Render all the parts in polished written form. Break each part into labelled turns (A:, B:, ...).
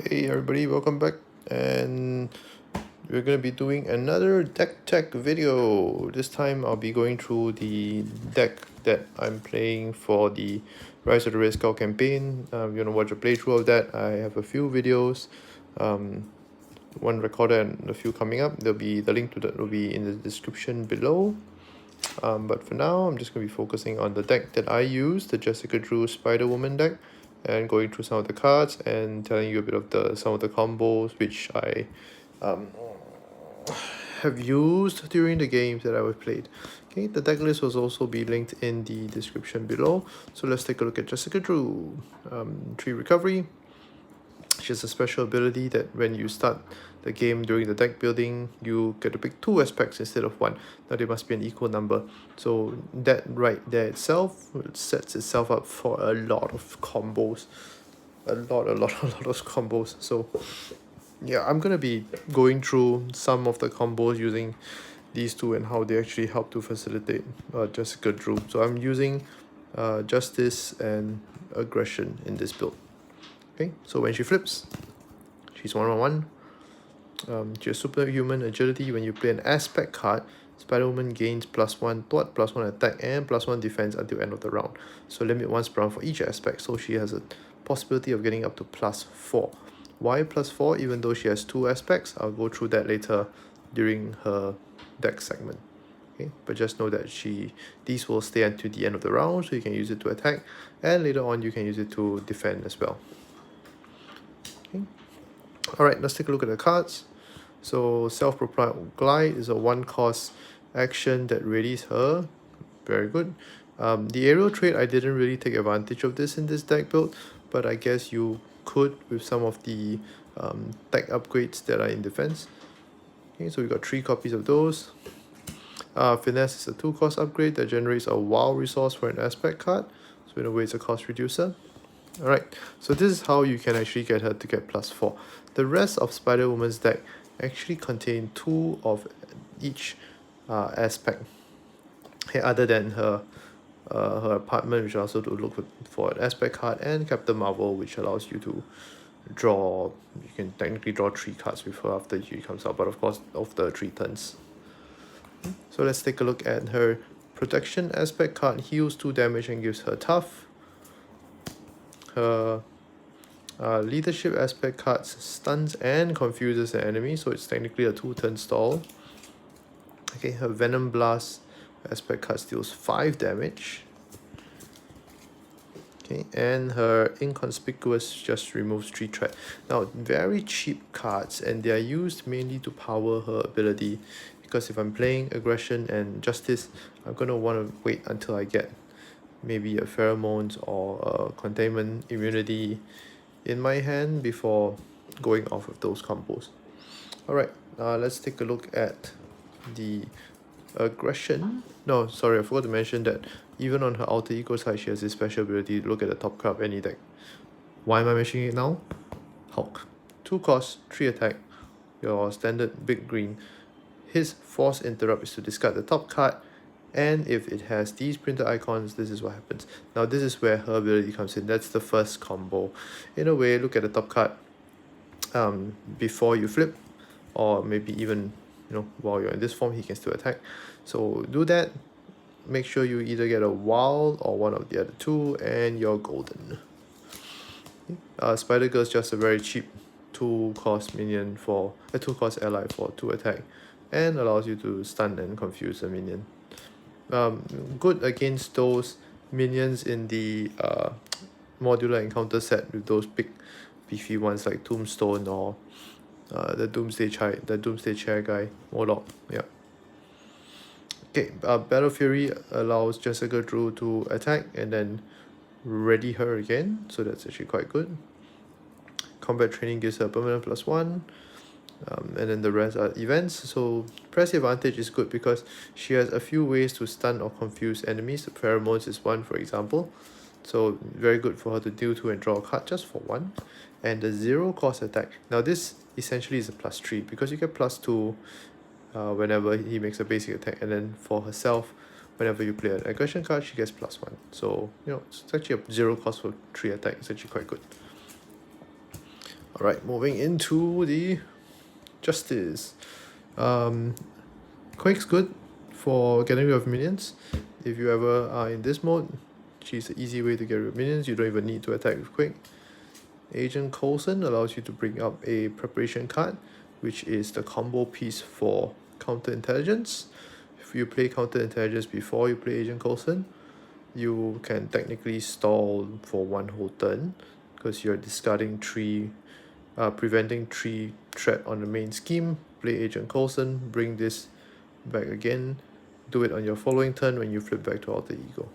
A: Hey everybody, welcome back, and we're gonna be doing another deck tech video. This time I'll be going through the deck that I'm playing for the Rise of the Red Skull campaign. You wanna watch a playthrough of that? I have a few videos, one recorded and a few coming up. There'll be the link to that will be in the description below. But for now, I'm just going to be focusing on the deck that I use, the Jessica Drew Spider-Woman deck, and going through some of the cards and telling you a bit of some of the combos which I have used during the games that I've played. Okay, the deck list will also be linked in the description below. So let's take a look at Jessica Drew. 3 recovery. She has a special ability that when you start the game during the deck building, you get to pick 2 aspects instead of 1. Now they must be an equal number. So that right there itself sets itself up for a lot of combos. A lot of combos. So yeah, I'm gonna be going through some of the combos using these two and how they actually help to facilitate Jessica Drew. So I'm using Justice and Aggression in this build. Okay, so when she flips, she's 1/1. She has superhuman agility. When you play an aspect card, Spider-Woman gains +1 thought, +1 attack, and +1 defense until end of the round. So limit once per round for each aspect. So she has a possibility of getting up to +4. Why +4? Even though she has 2 aspects, I'll go through that later during her deck segment. Okay, but just know that these will stay until the end of the round, so you can use it to attack, and later on you can use it to defend as well. Okay. Alright, let's take a look at the cards. So Self-Propelled Glide is a 1-cost action that readies her. Very good. The aerial trait, I didn't really take advantage of this in this deck build, but I guess you could with some of the tech upgrades that are in defense. Okay, so we got 3 copies of those. Finesse is a 2-cost upgrade that generates a WoW resource for an aspect card. So in a way it's a cost reducer. Alright, so this is how you can actually get her to get +4. The rest of Spider-Woman's deck actually contain 2 of each aspect. Okay, other than her apartment, which also to look for an aspect card, and Captain Marvel, which allows you to draw. You can technically draw 3 cards with her after she comes out, but of course after 3 turns. So let's take a look at her protection aspect card. Heals 2 damage and gives her tough. Her leadership aspect cards stuns and confuses the enemy, so it's technically a 2-turn stall. Okay, her Venom Blast aspect card deals 5 damage. Okay, and her Inconspicuous just removes 3 threat. Now, very cheap cards, and they are used mainly to power her ability, because if I'm playing Aggression and Justice, I'm going to want to wait until I get maybe a Pheromones or a Containment Immunity in my hand before going off of those combos. Alright, let's take a look at the Aggression. No, sorry, I forgot to mention that even on her alter ego side, she has this special ability to look at the top card of any deck. Why am I mentioning it now? Hulk. 2 cost, 3 attack, your standard big green. His Force Interrupt is to discard the top card, and if it has these printed icons, this is what happens. Now this is where her ability comes in. That's the first combo. In a way, look at the top card before you flip, or maybe even while you're in this form, he can still attack. So do that. Make sure you either get a wild or one of the other 2, and you're golden. Spider Girl is just a very cheap 2-cost minion for a 2-cost ally for 2 attack, and allows you to stun and confuse a minion. Good against those minions in the modular encounter set with those big beefy ones like Tombstone or the Doomsday Chair guy, Warlock. Yeah. Okay, Battle Fury allows Jessica Drew to attack and then ready her again, so that's actually quite good. Combat Training gives her a permanent +1. And then the rest are events. So Press Advantage is good because she has a few ways to stun or confuse enemies. Pheromones is one, for example. So very good for her to deal to and draw a card just for 1. And the 0-cost attack. Now this essentially is a +3 because you get +2 whenever he makes a basic attack, and then for herself, whenever you play an aggression card, she gets +1. So it's actually a 0 cost for 3 attack. It's actually quite good. Alright, moving into the Justice. Quake's good for getting rid of minions. If you ever are in this mode, she's an easy way to get rid of minions. You don't even need to attack with Quake. Agent Coulson allows you to bring up a preparation card, which is the combo piece for counterintelligence. If you play counterintelligence before you play Agent Coulson, you can technically stall for one whole turn because you're discarding preventing 3 threat on the main scheme. Play Agent Coulson, bring this back again, do it on your following turn when you flip back to Alter Ego.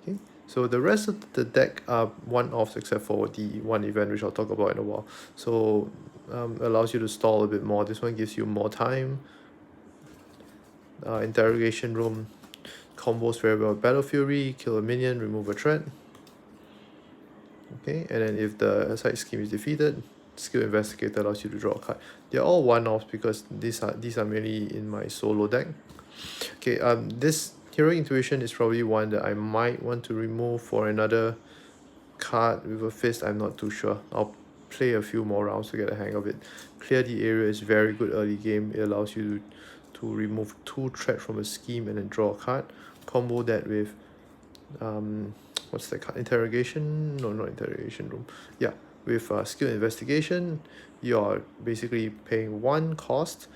A: Okay, so the rest of the deck are one-offs except for the one event which I'll talk about in a while. So allows you to stall a bit more. This one gives you more time. Interrogation Room combos very well with Battle Fury, kill a minion, remove a threat. Okay, and then if the side scheme is defeated, Skill Investigator allows you to draw a card. They're all one-offs because these are mainly in my solo deck. Okay, this Heroic Intuition is probably one that I might want to remove for another card with a fist. I'm not too sure. I'll play a few more rounds to get a hang of it. Clear the Area is very good early game. It allows you to remove 2 threat from a scheme and then draw a card. Combo that with what's that card? Interrogation? No, not Interrogation Room. Yeah, with Skill Investigation, you're basically paying 1 cost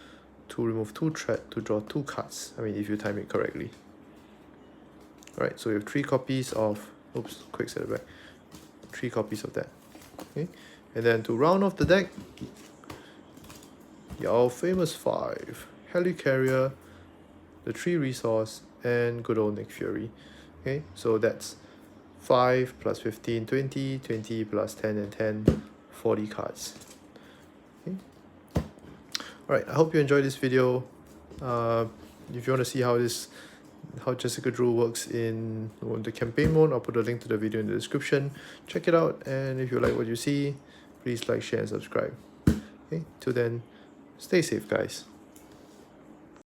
A: to remove 2 threat to draw 2 cards. I mean, if you time it correctly. Alright, so we have 3 copies of, oops, quick set it back. 3 copies of that. Okay, and then to round off the deck, your famous 5: Helicarrier, the 3 resource, and good old Nick Fury. Okay, so that's 5 plus 15, 20, 20 plus 10 and 10, 40 cards. Okay. Alright, I hope you enjoyed this video. If you want to see how Jessica Drew works in the campaign mode, I'll put a link to the video in the description. Check it out, and if you like what you see, please like, share, and subscribe. Okay, till then, stay safe, guys.